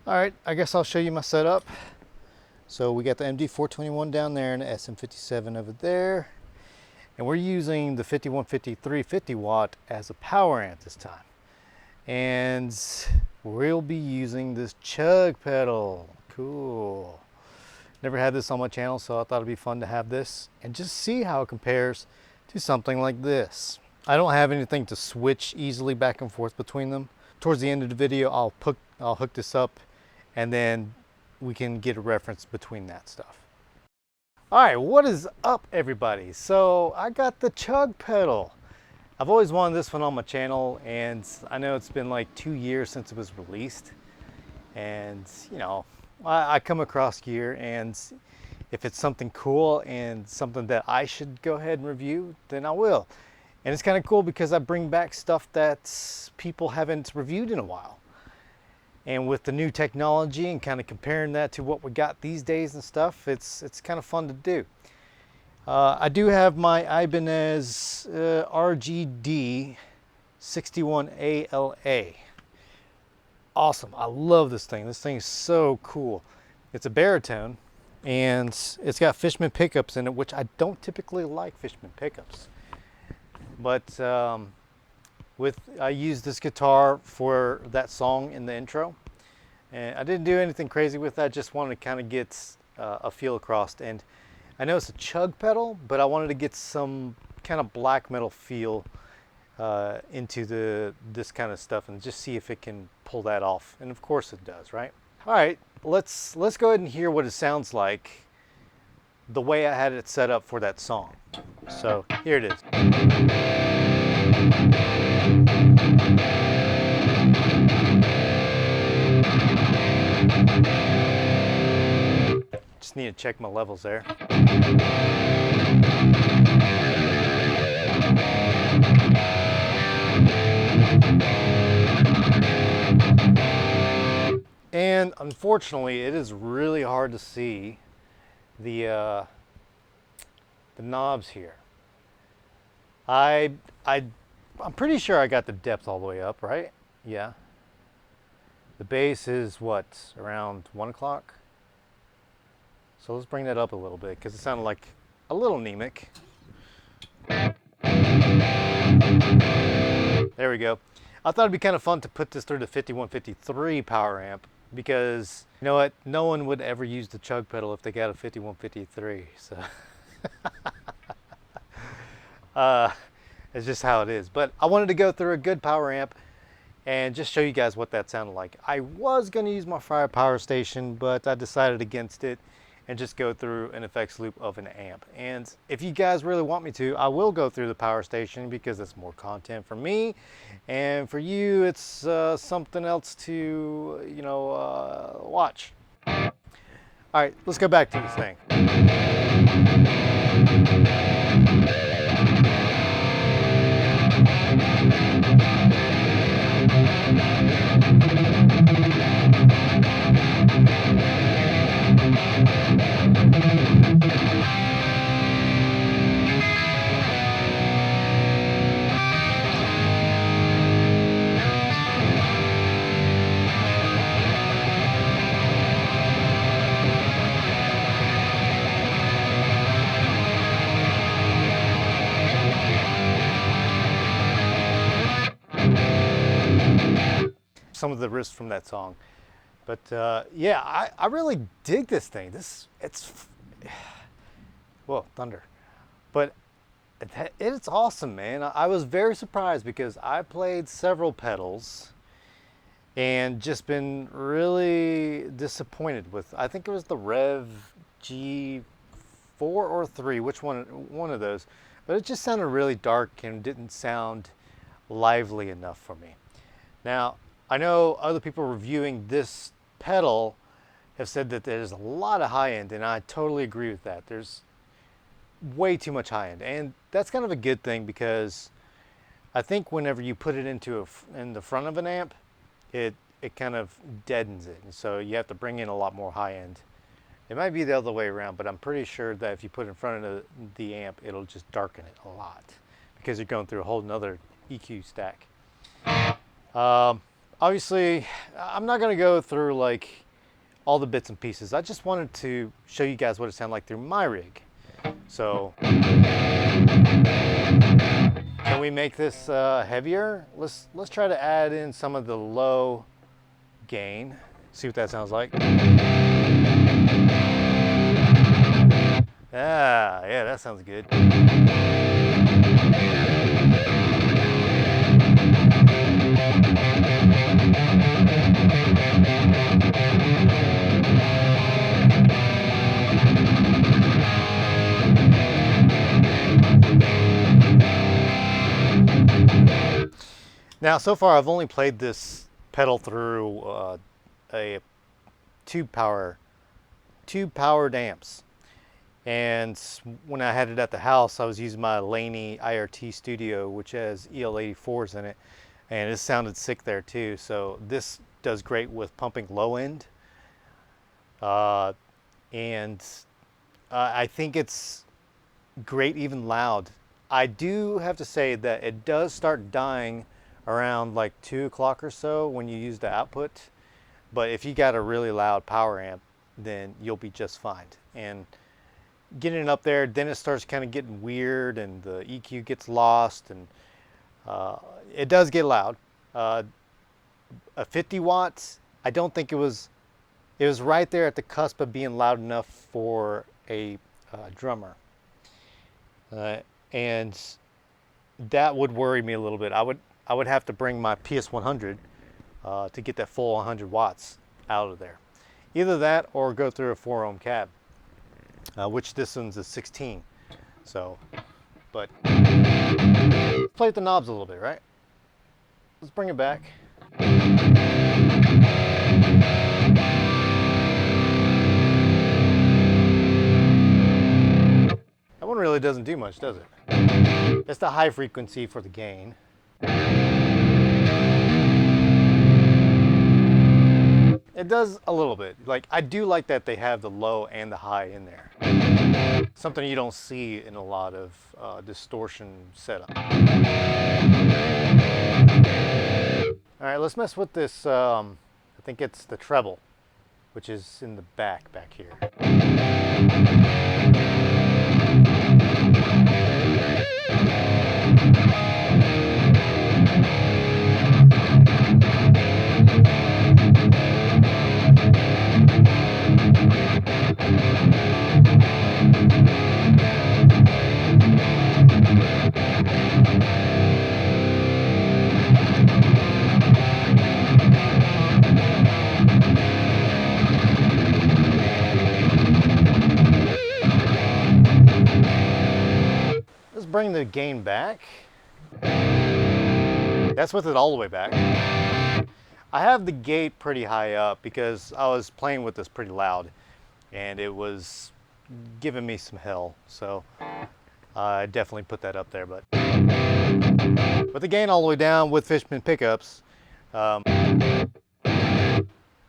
All right, I guess I'll show you my setup. So we got the MD421 down there and the SM57 over there. And we're using the 5153 50 watt as a power amp this time. And we'll be using this Chug pedal. Cool. Never had this on my channel, so I thought it'd be fun to have this and just see how it compares to something like this. I don't have anything to switch easily back and forth between them. Towards the end of the video, I'll hook this up and then we can get a reference between that stuff. All right, what is up everybody? So I got the Chug pedal. I've always wanted this one on my channel, and I know it's been like 2 years since it was released. And you know, I come across gear, and if it's something cool and something that I should go ahead and review, then I will. And it's kind of cool because I bring back stuff that people haven't reviewed in a while. And with the new technology and kind of comparing that to what we got these days and stuff, it's kind of fun to do. I do have my Ibanez RGD 61ALA. Awesome, I love this thing. This thing is so cool. It's a baritone and it's got Fishman pickups in it, which I don't typically like Fishman pickups. But I used this guitar for that song in the intro, and I didn't do anything crazy with that. Just wanted to kind of get a feel across. And I know it's a Chug pedal, but I wanted to get some kind of black metal feel into this kind of stuff, and just see if it can pull that off. And of course it does, right? All right, let's go ahead and hear what it sounds like the way I had it set up for that song. So here it is. Just need to check my levels there. And unfortunately, it is really hard to see the knobs here. I'm pretty sure I got the depth all the way up, right? Yeah. The bass is what, around 1 o'clock? So let's bring that up a little bit because it sounded like a little anemic. There we go. I thought it'd be kind of fun to put this through the 5153 power amp, because you know what? No one would ever use the Chug pedal if they got a 5153. So it's just how it is. But I wanted to go through a good power amp and just show you guys what that sounded like. I was going to use my Power Station, but I decided against it and just go through an effects loop of an amp. And if you guys really want me to, I will go through the Power Station, because it's more content for me, and for you it's something else to, you know, watch. All right, let's go back to this thing. Some of the riffs from that song. But yeah, I really dig this thing. Whoa, thunder. But it's awesome, man. I was very surprised because I played several pedals and just been really disappointed with, I think it was the Rev G4 or 3, which one of those. But it just sounded really dark and didn't sound lively enough for me. Now, I know other people reviewing this pedal have said that there's a lot of high end, and I totally agree with that. There's way too much high end, and that's kind of a good thing, because I think whenever you put it in the front of an amp, it kind of deadens it, and so you have to bring in a lot more high end. It might be the other way around, but I'm pretty sure that if you put it in front of the amp, it'll just darken it a lot, because you're going through a whole nother EQ stack. Obviously, I'm not going to go through like all the bits and pieces. I just wanted to show you guys what it sounded like through my rig. So, can we make this heavier? Let's try to add in some of the low gain. See what that sounds like. Yeah, that sounds good. Now, so far I've only played this pedal through a two powered amps. And when I had it at the house, I was using my Laney IRT Studio, which has EL84s in it, and it sounded sick there too. So this does great with pumping low end, and I think it's great even loud. I do have to say that it does start dying around like 2 o'clock or so when you use the output, but if you got a really loud power amp, then you'll be just fine. And getting it up there, then it starts kind of getting weird and the EQ gets lost, and it does get loud. A 50 watts, I don't think it was right there at the cusp of being loud enough for a drummer. And that would worry me a little bit. I would have to bring my PS100 to get that full 100 watts out of there. Either that or go through a 4 ohm cab. Which this one's a 16. So, but play with the knobs a little bit, right? Let's bring it back. That one really doesn't do much, does it? That's the high frequency for the gain. It does a little bit. Like, I do like that they have the low and the high in there. Something you don't see in a lot of distortion setup. All right, let's mess with this. I think it's the treble, which is in the back here. Bring the gain back. That's with it all the way back. I have the gate pretty high up because I was playing with this pretty loud and it was giving me some hell. So I definitely put that up there, but with the gain all the way down with Fishman pickups,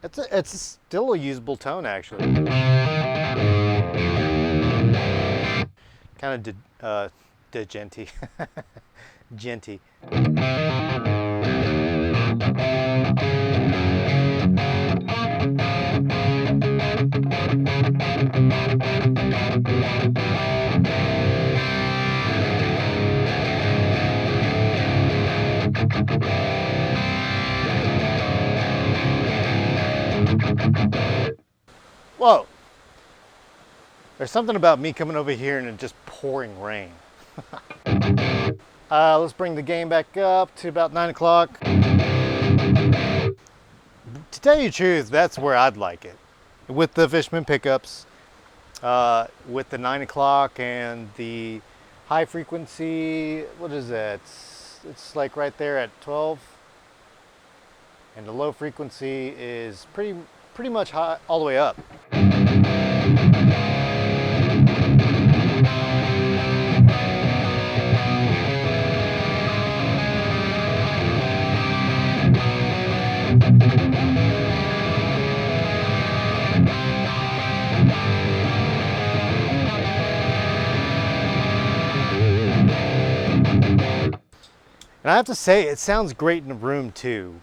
it's still a usable tone actually. Kind of genty. Genty. Whoa! There's something about me coming over here and it just pouring rain. Let's bring the gain back up to about 9 o'clock. To tell you the truth, that's where I'd like it. With the Fishman pickups, with the 9 o'clock and the high frequency, what is that? It's like right there at 12. And the low frequency is pretty much high all the way up. And I have to say, it sounds great in the room too.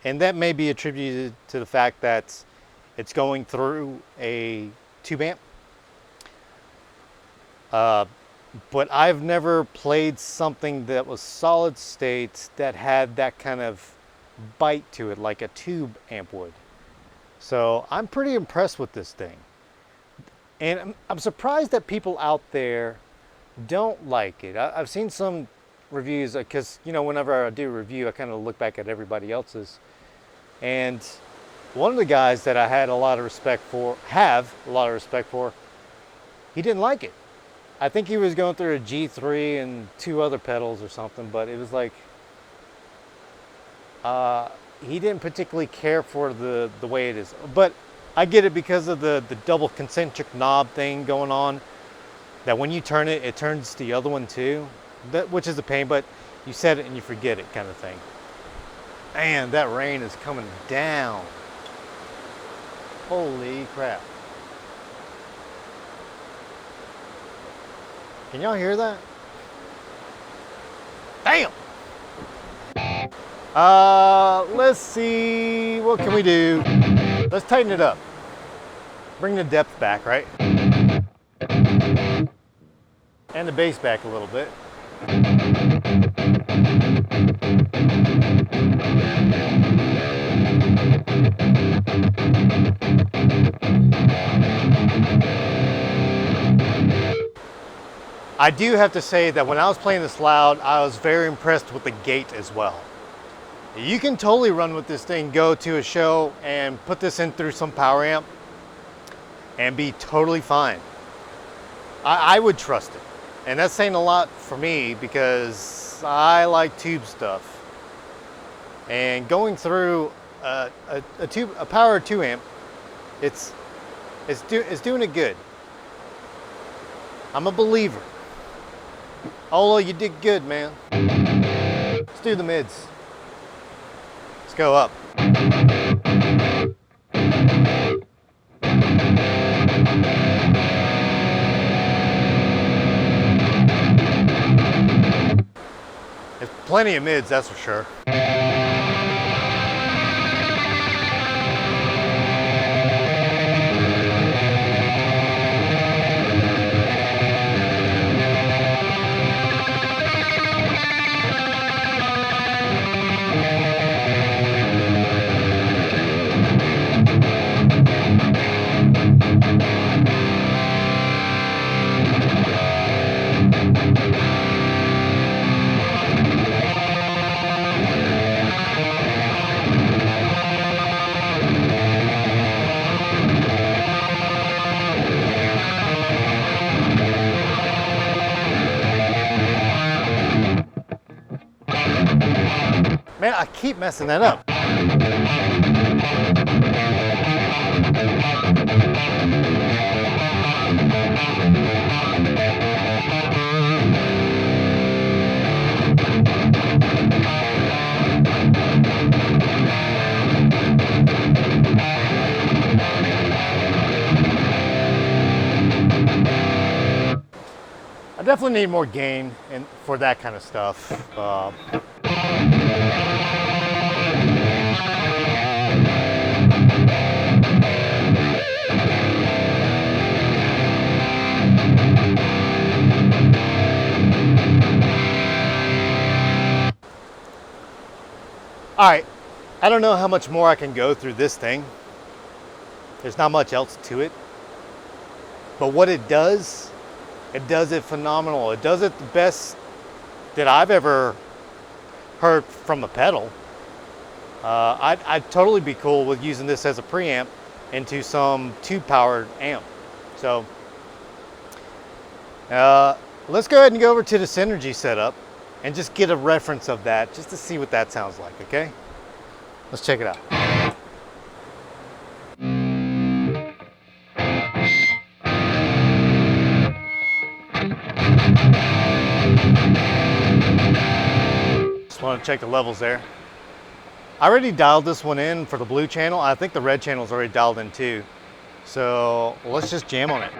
And that may be attributed to the fact that it's going through a tube amp. But I've never played something that was solid state that had that kind of bite to it like a tube amp would. So I'm pretty impressed with this thing. And I'm surprised that people out there don't like it. I've seen some reviews, because whenever I do a review, I kind of look back at everybody else's. And one of the guys that I had a lot of respect for, he didn't like it. I think he was going through a G3 and 2 other pedals or something, but it was like, he didn't particularly care for the way it is. But I get it because of the double concentric knob thing going on, that when you turn it, it turns the other one too, which is a pain, but you set it and you forget it kind of thing. Man, that rain is coming down. Holy crap. Can y'all hear that? Damn! Let's see, what can we do? Let's tighten it up. Bring the depth back, right? And the bass back a little bit. I do have to say that when I was playing this loud, I was very impressed with the gate as well. You can totally run with this thing, go to a show and put this in through some power amp and be totally fine. I would trust it. And that's saying a lot for me because I like tube stuff. And going through a power 2 amp, it's doing it good. I'm a believer. Olo, you did good, man. Let's do the mids. Let's go up. There's plenty of mids, that's for sure. Man, I keep messing that up. I definitely need more gain for that kind of stuff. All right, I don't know how much more I can go through this thing. There's not much else to it. But what it does it phenomenal. It does it the best that I've ever heard from a pedal. I'd totally be cool with using this as a preamp into some tube powered amp. So let's go ahead and go over to the Synergy setup and just get a reference of that just to see what that sounds like, okay? Let's check it out. Just want to check the levels there. I already dialed this one in for the blue channel. I think the red channel is already dialed in too. So let's just jam on it.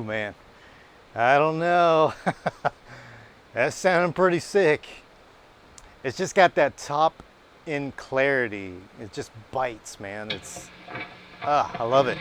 man. I don't know. That's sounding pretty sick. It's just got that top end clarity. It just bites, man. I love it.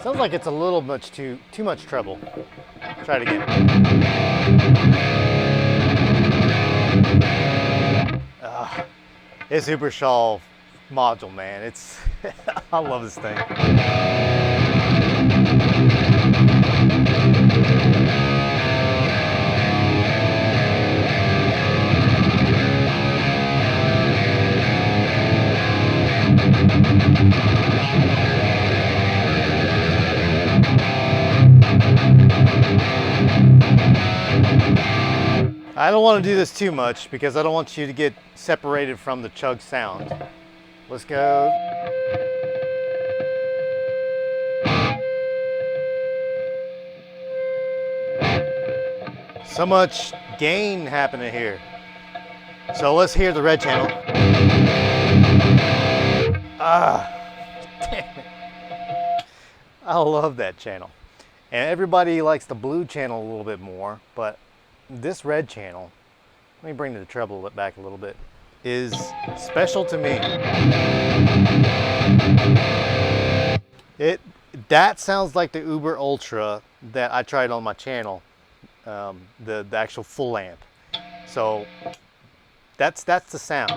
Sounds like it's a little much too much treble. Try it again. It's Ubershaw module, man. I love this thing. I don't want to do this too much because I don't want you to get separated from the Chug sound. Let's go. So much gain happening here. So let's hear the red channel. Damn it. I love that channel. And everybody likes the blue channel a little bit more, but this red channel, let me bring the treble back a little bit, is special to me. That sounds like the Uber Ultra that I tried on my channel, the actual full amp. So that's the sound.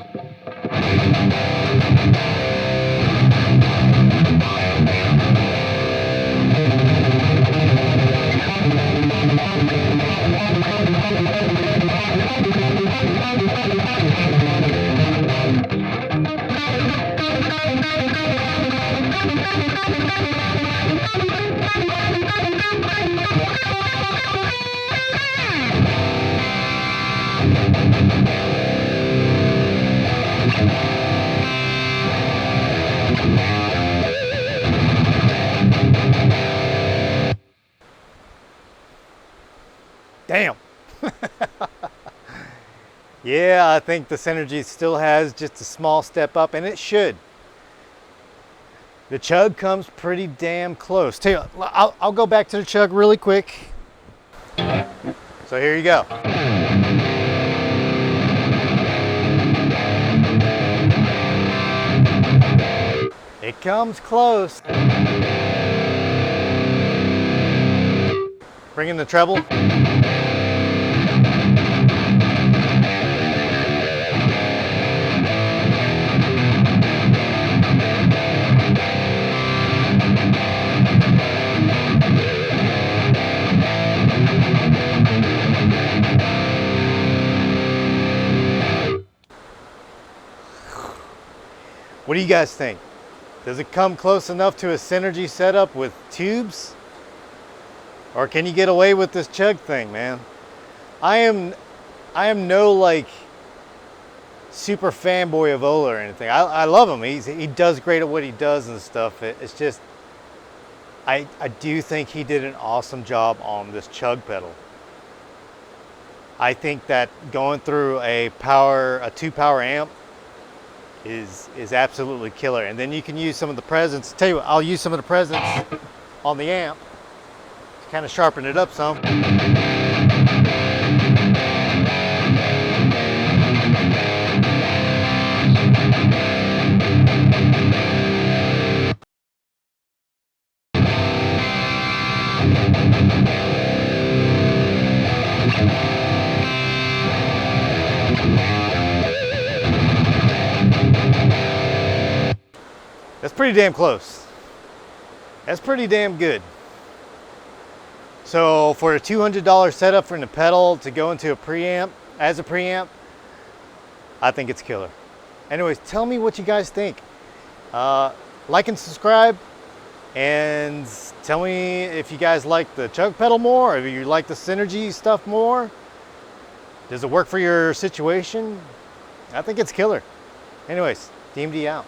Damn. Yeah, I think the Synergy still has just a small step up, and it should. The Chug comes pretty damn close. Tell you what, I'll go back to the Chug really quick. So here you go. It comes close. Bring in the treble. What do you guys think? Does it come close enough to a Synergy setup with tubes? Or can you get away with this Chug thing, man? I am no like super fanboy of Ola or anything. I love him. He does great at what he does and stuff. It's just I do think he did an awesome job on this Chug pedal. I think that going through a 2-power amp is absolutely killer. And then you can use some of the presence. Tell you what, I'll use some of the presence on the amp to kind of sharpen it up some. That's pretty damn close. That's pretty damn good. So for a $200 setup for the pedal to go into a preamp, as a preamp, I think it's killer. Anyways, tell me what you guys think. Like and subscribe. And tell me if you guys like the Chug pedal more, or if you like the Synergy stuff more. Does it work for your situation? I think it's killer. Anyways, DMD out.